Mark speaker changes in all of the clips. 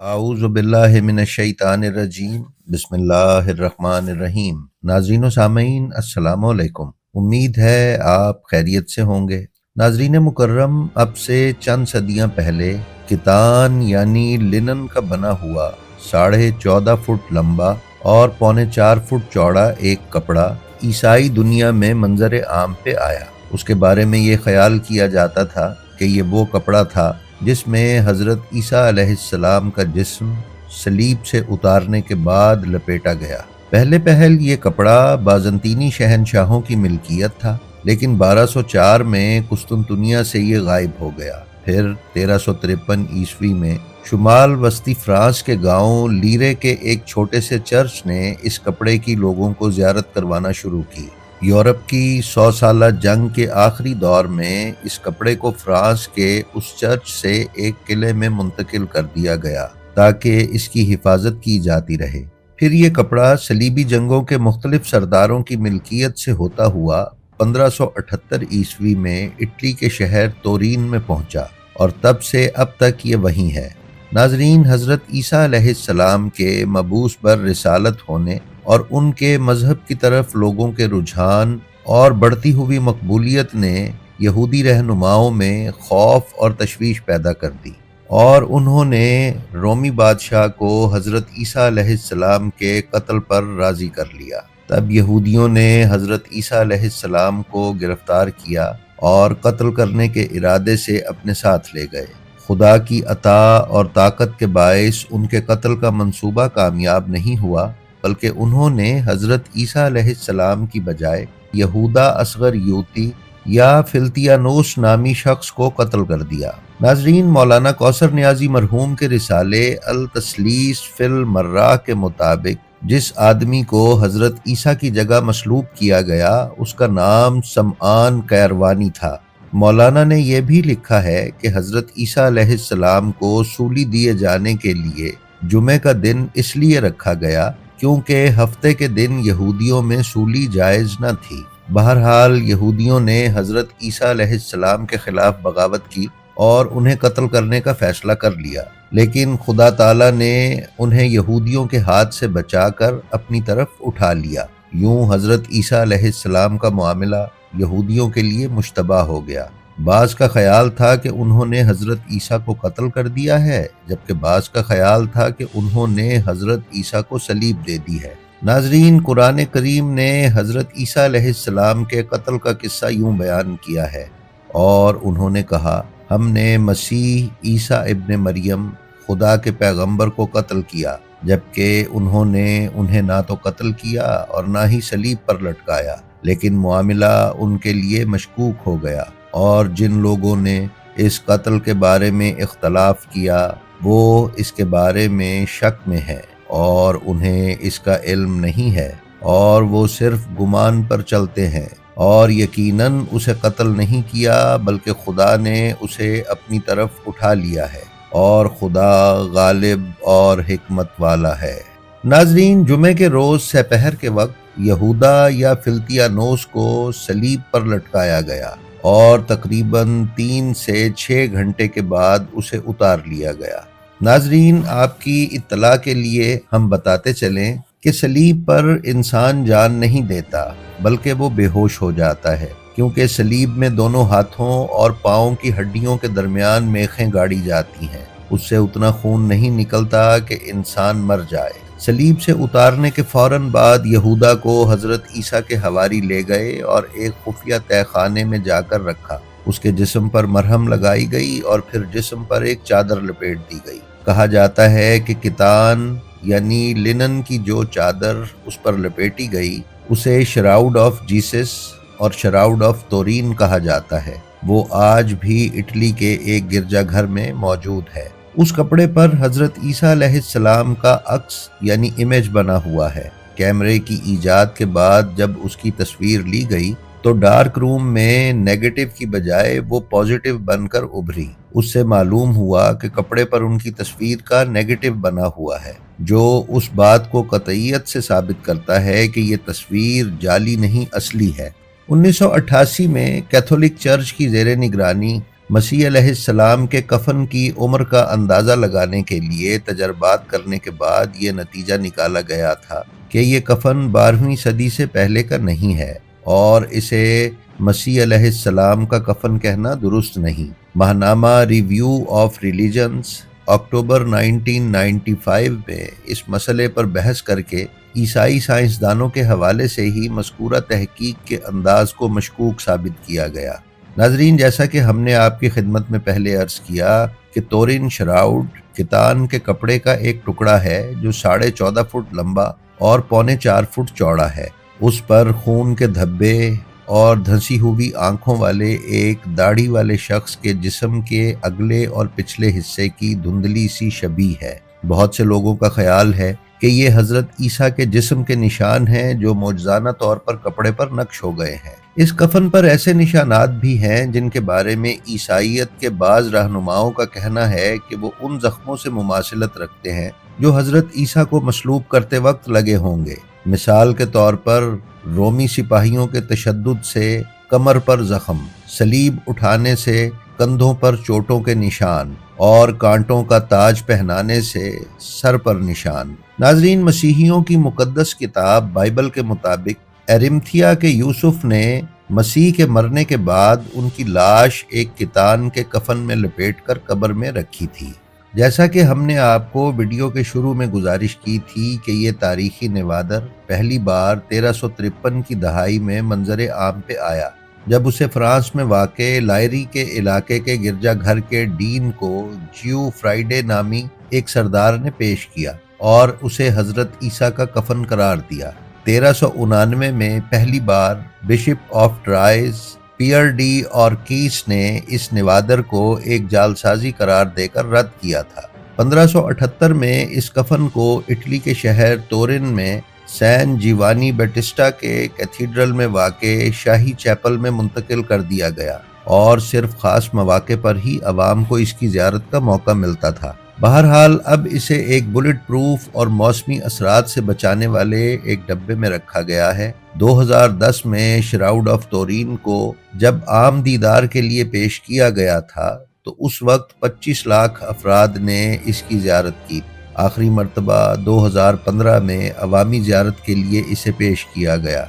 Speaker 1: اعوذ باللہ من الشیطان الرجیم بسم اللہ الرحمن الرحیم۔ ناظرین و سامعین السلام علیکم، امید ہے آپ خیریت سے ہوں گے۔ ناظرین مکرم، اب سے چند صدیاں پہلے کتان یعنی لنن کا بنا ہوا 14.5 فٹ لمبا اور 4.25 فٹ چوڑا ایک کپڑا عیسائی دنیا میں منظر عام پہ آیا۔ اس کے بارے میں یہ خیال کیا جاتا تھا کہ یہ وہ کپڑا تھا جس میں حضرت عیسیٰ علیہ السلام کا جسم صلیب سے اتارنے کے بعد لپیٹا گیا۔ پہل یہ کپڑا بازنطینی شہنشاہوں کی ملکیت تھا، لیکن 1204 میں قسطنطنیہ سے یہ غائب ہو گیا۔ پھر 1353 عیسوی میں شمال وسطی فرانس کے گاؤں لیرے کے ایک چھوٹے سے چرچ نے اس کپڑے کی لوگوں کو زیارت کروانا شروع کی۔ یورپ کی 100 سالہ جنگ کے آخری دور میں اس کپڑے کو فرانس کے اس چرچ سے ایک قلعے میں منتقل کر دیا گیا تاکہ اس کی حفاظت کی جاتی رہے۔ پھر یہ کپڑا صلیبی جنگوں کے مختلف سرداروں کی ملکیت سے ہوتا ہوا 1578 عیسوی میں اٹلی کے شہر تورین میں پہنچا اور تب سے اب تک یہ وہیں ہے۔ ناظرین، حضرت عیسیٰ علیہ السلام کے مبعوث بر رسالت ہونے اور ان کے مذہب کی طرف لوگوں کے رجحان اور بڑھتی ہوئی مقبولیت نے یہودی رہنماؤں میں خوف اور تشویش پیدا کر دی، اور انہوں نے رومی بادشاہ کو حضرت عیسیٰ علیہ السلام کے قتل پر راضی کر لیا۔ تب یہودیوں نے حضرت عیسیٰ علیہ السلام کو گرفتار کیا اور قتل کرنے کے ارادے سے اپنے ساتھ لے گئے۔ خدا کی عطا اور طاقت کے باعث ان کے قتل کا منصوبہ کامیاب نہیں ہوا، بلکہ انہوں نے حضرت عیسیٰ علیہ السلام کی بجائے یہودا اصغر یوتی یا فلتیانوس نامی شخص کو قتل کر دیا۔ ناظرین، مولانا کوثر نیازی مرحوم کے رسالے التثلیث فی المرہ کے مطابق جس آدمی کو حضرت عیسیٰ کی جگہ مصلوب کیا گیا اس کا نام سمعان قیروانی تھا۔ مولانا نے یہ بھی لکھا ہے کہ حضرت عیسیٰ علیہ السلام کو سولی دیے جانے کے لیے جمعہ کا دن اس لیے رکھا گیا کیونکہ ہفتے کے دن یہودیوں میں سولی جائز نہ تھی۔ بہرحال یہودیوں نے حضرت عیسیٰ علیہ السلام کے خلاف بغاوت کی اور انہیں قتل کرنے کا فیصلہ کر لیا، لیکن خدا تعالیٰ نے انہیں یہودیوں کے ہاتھ سے بچا کر اپنی طرف اٹھا لیا۔ یوں حضرت عیسیٰ علیہ السلام کا معاملہ یہودیوں کے لیے مشتبہ ہو گیا۔ بعض کا خیال تھا کہ انہوں نے حضرت عیسیٰ کو قتل کر دیا ہے، جبکہ بعض کا خیال تھا کہ انہوں نے حضرت عیسیٰ کو صلیب دے دی ہے۔ ناظرین، قرآن کریم نے حضرت عیسیٰ علیہ السلام کے قتل کا قصہ یوں بیان کیا ہے، اور انہوں نے کہا، ہم نے مسیح عیسیٰ ابن مریم خدا کے پیغمبر کو قتل کیا، جبکہ انہوں نے انہیں نہ تو قتل کیا اور نہ ہی صلیب پر لٹکایا، لیکن معاملہ ان کے لیے مشکوک ہو گیا، اور جن لوگوں نے اس قتل کے بارے میں اختلاف کیا وہ اس کے بارے میں شک میں ہے اور انہیں اس کا علم نہیں ہے، اور وہ صرف گمان پر چلتے ہیں، اور یقیناً اسے قتل نہیں کیا بلکہ خدا نے اسے اپنی طرف اٹھا لیا ہے، اور خدا غالب اور حکمت والا ہے۔ ناظرین، جمعے کے روز سپہر کے وقت یہودا یا فلتیانوس کو صلیب پر لٹکایا گیا اور تقریباً 3 سے 6 گھنٹے کے بعد اسے اتار لیا گیا۔ ناظرین، آپ کی اطلاع کے لیے ہم بتاتے چلیں کہ صلیب پر انسان جان نہیں دیتا بلکہ وہ بے ہوش ہو جاتا ہے، کیونکہ صلیب میں دونوں ہاتھوں اور پاؤں کی ہڈیوں کے درمیان میخیں گاڑی جاتی ہیں۔ اس سے اتنا خون نہیں نکلتا کہ انسان مر جائے۔ صلیب سے اتارنے کے فوراً بعد یہودا کو حضرت عیسیٰ کے حواری لے گئے اور ایک خفیہ تہہ خانے میں جا کر رکھا۔ اس کے جسم پر مرہم لگائی گئی اور پھر جسم پر ایک چادر لپیٹ دی گئی۔ کہا جاتا ہے کہ کتان یعنی لنن کی جو چادر اس پر لپیٹی گئی اسے شراؤڈ آف جیسس اور شراؤڈ آف تورین کہا جاتا ہے۔ وہ آج بھی اٹلی کے ایک گرجا گھر میں موجود ہے۔ اس کپڑے پر حضرت عیسیٰ علیہ السلام کا عکس یعنی امیج بنا ہوا ہے۔ کیمرے کی ایجاد کے بعد جب اس کی تصویر لی گئی تو ڈارک روم میں نیگیٹو کی بجائے وہ پازیٹیو بن کر ابھری۔ اس سے معلوم ہوا کہ کپڑے پر ان کی تصویر کا نیگیٹو بنا ہوا ہے، جو اس بات کو قطعیت سے ثابت کرتا ہے کہ یہ تصویر جعلی نہیں، اصلی ہے۔ 1988 میں کیتھولک چرچ کی زیر نگرانی مسیح علیہ السلام کے کفن کی عمر کا اندازہ لگانے کے لیے تجربات کرنے کے بعد یہ نتیجہ نکالا گیا تھا کہ یہ کفن 12ویں صدی سے پہلے کا نہیں ہے اور اسے مسیح علیہ السلام کا کفن کہنا درست نہیں۔ ماہنامہ ریویو آف ریلیجنز اکتوبر 1995 میں اس مسئلے پر بحث کر کے عیسائی سائنسدانوں کے حوالے سے ہی مذکورہ تحقیق کے انداز کو مشکوک ثابت کیا گیا۔ ناظرین، جیسا کہ ہم نے آپ کی خدمت میں پہلے عرض کیا کہ تورین شراؤڈ کتان کے کپڑے کا ایک ٹکڑا ہے جو 14.5 فٹ لمبا اور 3.25 فٹ چوڑا ہے۔ اس پر خون کے دھبے اور دھنسی ہوئی آنکھوں والے ایک داڑھی والے شخص کے جسم کے اگلے اور پچھلے حصے کی دھندلی سی شبیہ ہے۔ بہت سے لوگوں کا خیال ہے کہ یہ حضرت عیسیٰ کے جسم کے نشان ہیں جو معجزانہ طور پر کپڑے پر نقش ہو گئے ہیں۔ اس کفن پر ایسے نشانات بھی ہیں جن کے بارے میں عیسائیت کے بعض رہنماؤں کا کہنا ہے کہ وہ ان زخموں سے مماثلت رکھتے ہیں جو حضرت عیسیٰ کو مصلوب کرتے وقت لگے ہوں گے۔ مثال کے طور پر رومی سپاہیوں کے تشدد سے کمر پر زخم، صلیب اٹھانے سے کندھوں پر چوٹوں کے نشان اور کانٹوں کا تاج پہنانے سے سر پر نشان۔ ناظرین، مسیحیوں کی مقدس کتاب بائبل کے مطابق ایرمتھیا کے یوسف نے مسیح کے مرنے کے بعد ان کی لاش ایک کتان کے کفن میں لپیٹ کر قبر میں رکھی تھی۔ جیسا کہ ہم نے آپ کو ویڈیو کے شروع میں گزارش کی تھی کہ یہ تاریخی نوادر پہلی بار 1353 کی دہائی میں منظر عام پہ آیا، جب اسے فرانس میں واقع لائری کے علاقے کے گرجا گھر کے ڈین کو جیو فرائیڈے نامی ایک سردار نے پیش کیا اور اسے حضرت عیسیٰ کا کفن قرار دیا۔ 1399 میں پہلی بار bishop of Troyes Pierre d'Arcis نے اس نوادر کو ایک جعلسازی قرار دے کر رد کیا تھا۔ 1578 میں اس کفن کو اٹلی کے شہر تورن میں سین جیوانی بیٹسٹا کے کیتھیڈرل میں واقع شاہی چیپل میں منتقل کر دیا گیا اور صرف خاص مواقع پر ہی عوام کو اس کی زیارت کا موقع ملتا تھا۔ بہرحال اب اسے ایک بلٹ پروف اور موسمی اثرات سے بچانے والے ایک ڈبے میں رکھا گیا ہے۔ 2010 میں شراؤڈ آف تورین کو جب عام دیدار کے لیے پیش کیا گیا تھا تو اس وقت 25 لاکھ افراد نے اس کی زیارت کی۔ آخری مرتبہ 2015 میں عوامی زیارت کے لیے اسے پیش کیا گیا۔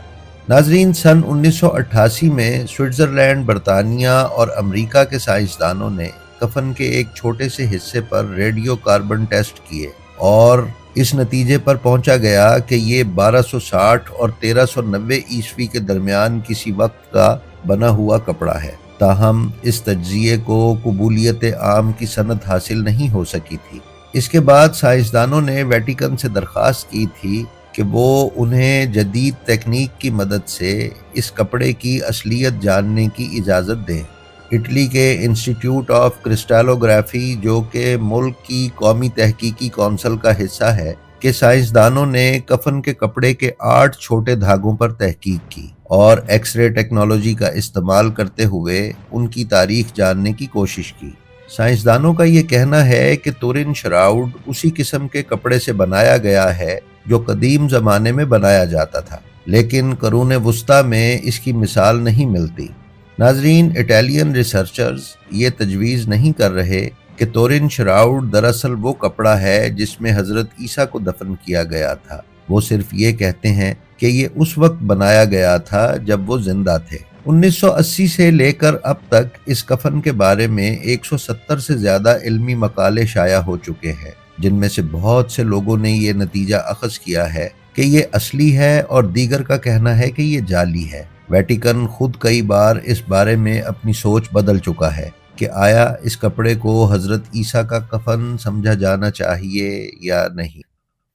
Speaker 1: ناظرین، سن 1988 میں سوئٹزرلینڈ، برطانیہ اور امریکہ کے سائنسدانوں نے کفن کے ایک چھوٹے سے حصے پر ریڈیو کاربن ٹیسٹ کیے اور اس نتیجے پر پہنچا گیا کہ یہ 1260 اور 1390 عیسوی کے درمیان کسی وقت کا بنا ہوا کپڑا ہے۔ تاہم اس تجزیے کو قبولیت عام کی سند حاصل نہیں ہو سکی تھی۔ اس کے بعد سائنسدانوں نے ویٹیکن سے درخواست کی تھی کہ وہ انہیں جدید تکنیک کی مدد سے اس کپڑے کی اصلیت جاننے کی اجازت دیں۔ اٹلی کے انسٹیٹیوٹ آف کرسٹالوگرافی، جو کہ ملک کی قومی تحقیقی کونسل کا حصہ ہے، کے سائنسدانوں نے کفن کے کپڑے کے 8 چھوٹے دھاگوں پر تحقیق کی اور ایکس رے ٹیکنالوجی کا استعمال کرتے ہوئے ان کی تاریخ جاننے کی کوشش کی۔ سائنسدانوں کا یہ کہنا ہے کہ تورین شراؤڈ اسی قسم کے کپڑے سے بنایا گیا ہے جو قدیم زمانے میں بنایا جاتا تھا، لیکن قرون وسطیٰ میں اس کی مثال نہیں ملتی۔ ناظرین، اٹالین ریسرچرز یہ تجویز نہیں کر رہے کہ تورین شراؤڈ دراصل وہ کپڑا ہے جس میں حضرت عیسیٰ کو دفن کیا گیا تھا۔ وہ صرف یہ کہتے ہیں کہ یہ اس وقت بنایا گیا تھا جب وہ زندہ تھے۔ 1980 سے لے کر اب تک اس کفن کے بارے میں 170 سے زیادہ علمی مقالے شائع ہو چکے ہیں، جن میں سے بہت سے لوگوں نے یہ نتیجہ اخذ کیا ہے کہ یہ اصلی ہے اور دیگر کا کہنا ہے کہ یہ جعلی ہے۔ ویٹیکن خود کئی بار اس بارے میں اپنی سوچ بدل چکا ہے کہ آیا اس کپڑے کو حضرت عیسیٰ کا کفن سمجھا جانا چاہیے یا نہیں۔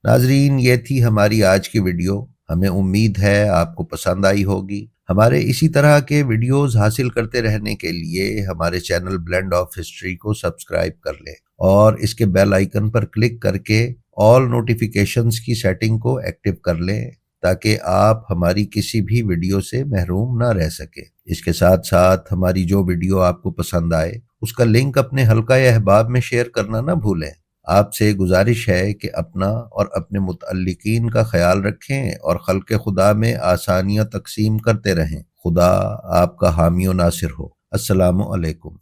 Speaker 1: ناظرین، یہ تھی ہماری آج کی ویڈیو۔ ہمیں امید ہے آپ کو پسند آئی ہوگی۔ ہمارے اسی طرح کے ویڈیوز حاصل کرتے رہنے کے لیے ہمارے چینل بلینڈ آف ہسٹری کو سبسکرائب کر لیں اور اس کے بیل آئیکن پر کلک کر کے آل نوٹیفیکیشنز کی سیٹنگ کو ایکٹیو کر لیں تاکہ آپ ہماری کسی بھی ویڈیو سے محروم نہ رہ سکے۔ اس کے ساتھ ساتھ ہماری جو ویڈیو آپ کو پسند آئے اس کا لنک اپنے حلقہ احباب میں شیئر کرنا نہ بھولیں۔ آپ سے گزارش ہے کہ اپنا اور اپنے متعلقین کا خیال رکھیں اور خلق خدا میں آسانیاں تقسیم کرتے رہیں۔ خدا آپ کا حامی و ناصر ہو۔ السلام علیکم۔